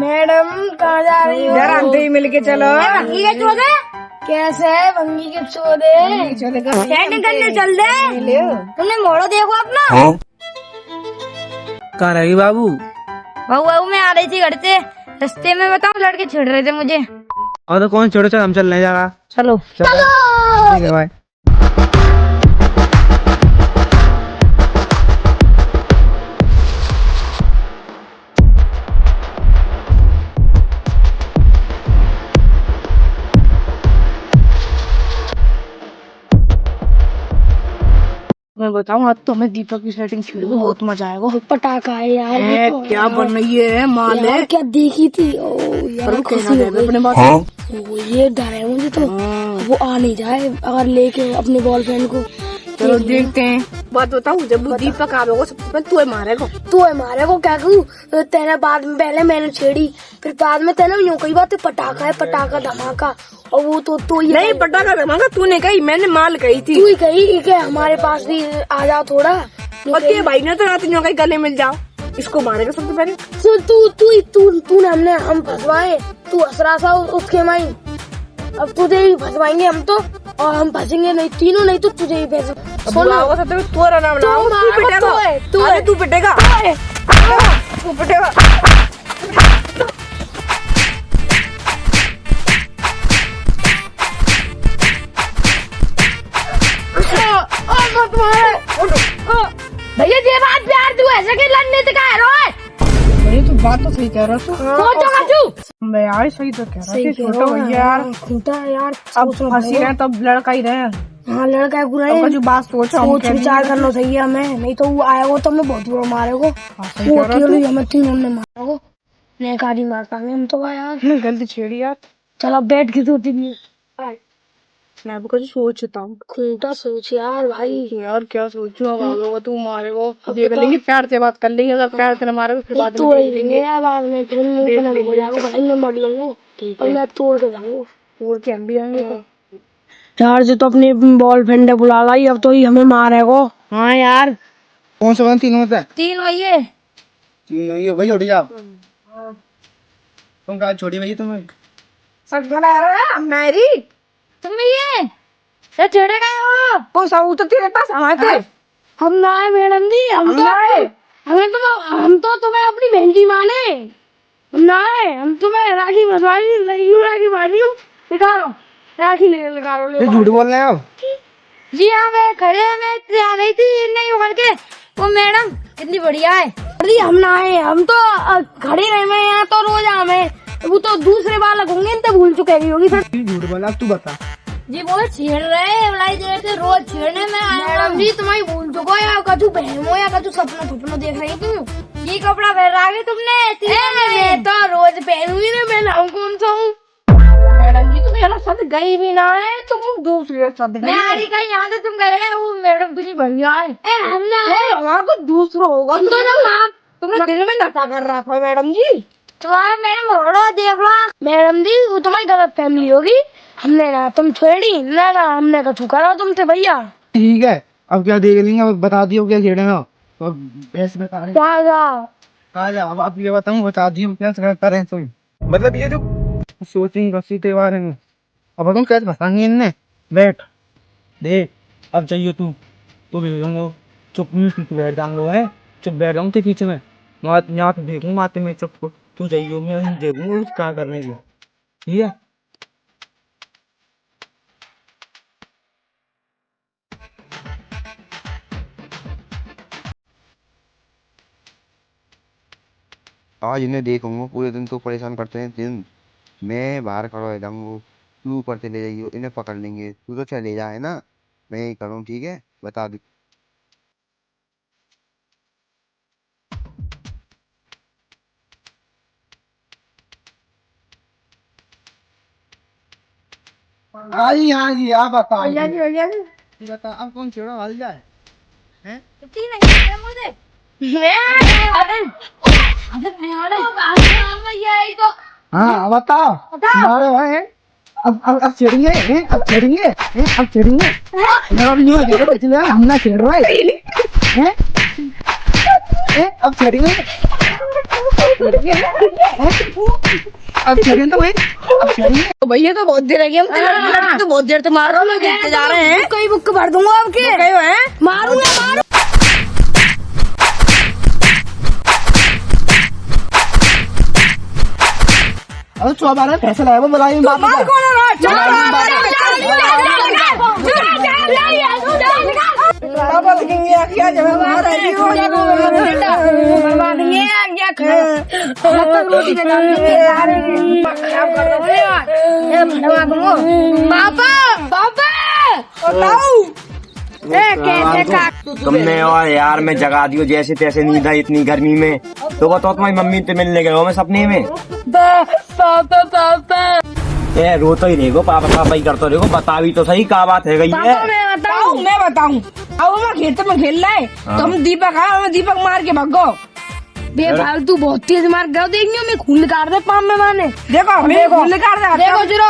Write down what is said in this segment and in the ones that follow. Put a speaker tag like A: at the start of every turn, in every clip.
A: Madam कहाँ जा रही हो?
B: यार अंदर ही मिल के चलो।
A: भंगी के चोदे कैसे है? भंगी के चोदे सेटिंग करने चल दे। तुमने मोड़ो देखो अपना।
B: कहाँ रही बाबू?
A: बाबू मैं आ रही थी घर से, रास्ते में बताऊं लड़के छेड़ रहे थे मुझे।
B: और तो कौन छोड़ो, चल हम चल नहीं जाएगा।
A: चलो
B: ठीक है भाई। मैं बताऊं आज तो हमें दीपक की सेटिंग छेड़ में बहुत मजा आएगा।
A: पटाखा है यार। तो
B: क्या बन रही है माल है?
A: क्या देखी थी? ओ यार खुशी हो गई।
B: अपने बात
A: ओ, ये डर है मुझे तो वो आ नहीं जाए अगर लेके अपने बॉयफ्रेंड को।
B: चलो देखते हैं। बात बताऊं, जब वो दीपक आवेगा सबसे पहले तू मारेगा।
A: तू है मारे को क्या कहूँ तेरे बाद में पहले मैंने छेड़ी, फिर बाद में तेने यूँ कही बात पटाखा है, पटाखा धमाका। और वो तो ये
B: नहीं पटाखा धमाका तूने कही, मैंने माल कही थी।
A: तू ही कही कि हमारे पास भी आ जाओ थोड़ा।
B: और तेरे भाई ने तो रात कहीं गले मिल जाओ, इसको मारेगा सबसे पहले।
A: तूने हम फंसवाए, तू हंस रहा था उसके माई। अब तुझे ही फंसवाएंगे हम तो, और हम फंसेंगे नहीं तीनों, नहीं तो तुझे ही फंस।
B: तोरा नाम लाओ। तू पिटेगा।
A: भैया ये बात प्यार तू ऐसे के लड़ने से कह रहा है?
B: नहीं तू बात तो सही कह रहा तू। मैं यार सही तो कह रहा थी। छोटा भैया यार
A: खोटा यार।
B: अब फंसी रहे तब लड़का ही रहे।
A: हाँ लड़का है पूरा।
B: जो बात सोच
A: विचार करना चाहिए हमें, नहीं तो वो आएगा तो हमें बहुत बुरा मारेगा। वो अकेले हमें तीनों ने मारेगा, नहीं गाड़ी मार पाएंगे हम तो यार।
B: गलती छेड़ी यार।
A: चलो बैठ के सोती भी
B: मैं भी कुछ सोचता हूँ।
A: खूंटा सोच यार भाई।
B: यार क्या सोचू, अब आवेगा तू मारेगा, देख लेंगे प्यार से बात कर लेंगे। अगर प्यार से न मारेगा फिर बाद में देख लेंगे।
A: बाद में फिर हो जाएगा भाई, मैं मर लूंगा और मैं तोड़ के जाऊंगा।
B: तोड़ के हम भी आएंगे।
A: यार जो तो अपनी बॉयफ्रेंड है बुला लाई, अब तो ही हमें मारेगा।
B: हाँ यार कौन सा तीन होता है?
A: तीन भैया
B: वही छोड़ी जाओ। तुम कहा छोड़ी भैया तुम्हें
A: सच बना रहा है मेरी तुम ये चढ़े गए हो।
B: कौन सा तो तेरे पास आए थे?
A: हम ना है मैडम जी, हम तो तुम्हें अपनी बहन की माने हम ना है। हम तुम्हें राखी राखी मारी हूँ। निकालो राखी निकालो।
B: झूठ बोल रहे हो?
A: जी हाँ मैं खड़े मैं आ रही थी नहीं उखड़ के। वो मैडम कितनी बढ़िया है। अरे हम ना है, हम तो खड़े रहे में यहाँ तो रोज हमें वो तो दूसरे बार लगेंगे इनसे भूल चुके होगी।
B: झूठ बोला तू बता।
A: जी वो छेड़ रहे हैं देर से रोज छेड़ने में आया। मैडम जी तुम्हारी भूल चुको या कछु बहन हो या कछु सपना देख रही तुम। ये कपड़ा पहन रहा है तुमने? मैं तो रोज पहनूंगी ना, मैं नाम कौन सा हूँ?
B: मैडम जी तुम यहाँ साथ गई भी ना है, तुम दूसरे साथ
A: मैं आ रही कहीं यहाँ से तुम कह रहे वो मैडम तुझी बढ़िया है।
B: हमारा कुछ दूसरा होगा। तुमने दिल में नशा कर रहा था मैडम जी।
A: तुम्हारा मैडम देख लो मैडम जी, वो तुम्हारी गलत फैमिली होगी। हमने ना तुम छोड़ी ना हमने तो छुका रहा तुमसे भैया।
B: ठीक है अब क्या देख लेंगे, अब बता दियो क्या छेड़े ना तो भैंस में कहा जा। अब आप ये बताऊं, बता दियो क्या करें तुम। मतलब ये जो सोचेंगे कसी के बारे में, अब तुम कैसे बताएंगे इनने। बैठ देख अब चाहिए तू भेजूंगा चुप बैठ जाऊंगा है, चुप बैठ जाऊंग तेरे पीछे में। यहाँ पे देखूंगा माते में चुप तू चाहिए, मैं देखूंगा क्या करने की। ठीक है
C: आज इन्हें देखूंगा पूरे दिन तो परेशान करते हैं। दिन मैं बाहर खड़ा हो जाऊंगा, तू ऊपर से ले जाइयो, इन्हें पकड़ लेंगे। तू तो चले जाए ना, मैं यही करूँ। ठीक है बता दू।
B: हाँ जी आप बताओ।
A: भैया
B: बता अब कौन छेड़ा हाल जाए हैं? हाँ बताओ तुम्हारे भाई अब छेड़ेंगे अब छेड़ेंगे हम ना छेड़ रहा है अब छेड़ेंगे। अब छेड़ें तो भाई, अब छेड़ेंगे
A: तो भैया तो बहुत देर लगी, हम तो बहुत देर से मार रहा हूँ, जा रहे हैं, कोई बुक भर दूंगा आपके, मारूंगा मारू।
B: अरे 112 फैसला है वो मलाई में
A: मार कौन है?
D: तुमने और यार मैं जगा दियो जैसे तैसे नींद है इतनी गर्मी में। तो बताओ तुम्हारी मम्मी तो मिलने गए हो मैं सपने में। ए रोतो ही रहेगो, पापा पापा ही करते रहेगो। बता भी तो सही क्या बात है गई है।
A: मैं बताऊं अब हम खेत में खेल रहे तो हम दीपक आए, हमें दीपक मार के भगो। बेफालतू बहुत तेज मार गया, देखेंगे मैं खून निकाल दे पाम में माने। देखो खून निकाल दे, देखो जीरो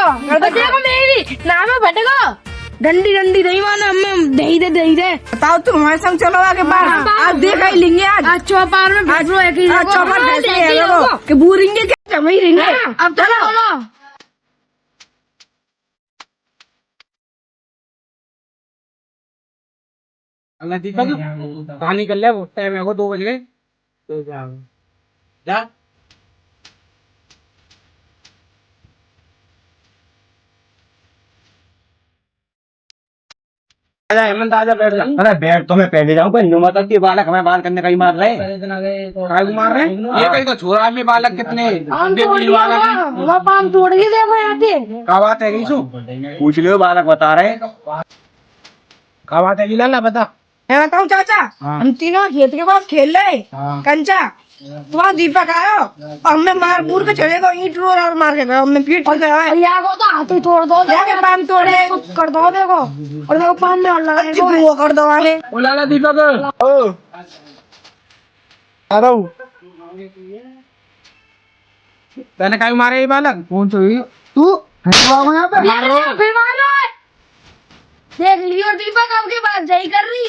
A: देखो मेरी नाम है भटको डंडी डंडी नहीं माना हमें दही दे। बताओ तुम हमारे संग चलो आगे बाहर, आज देखा ही लेंगे। आज चौपार में भेज लो एक ही चौपार के बूरेंगे क्या वही रहेंगे। अब चलो
B: दीपक कहाँ निकल रहा है वो टाइम है, 2 बज गए तो जा हेमंत आजा बैठ जा।
D: अरे बैठ तो मैं पहले जाऊँ कोई नुमा तक की बालक हमें बाल करने का ही मार रहे।
B: काय को मार रहे हैं ये कहीं को छोरा में बालक कितने
A: पाम तोड़ के देखो आते
B: क्या बात है गई
D: पूछ लियो बालक बता रहे।
B: क्या बात है लाला बता।
A: मैं बताऊँ चाचा, हम तीनों खेत के पास खेल रहे कंचा, वहाँ दीपक आयो और हमें मार पूर के चले गए, ईंट रोड और मार के गए, हमें पीट के गए। तो हाथ ही तोड़ दो, जाके पाम तोड़े कर दो देखो, और देखो पाम में और लगा वो कर दो आगे।
B: ओ लाला दीपक ओ आ रहा हूँ। तने काय मारे ये बालक कौन सा तू यहाँ पे
A: देख लियो दीपक आपके पास जाई कर रही।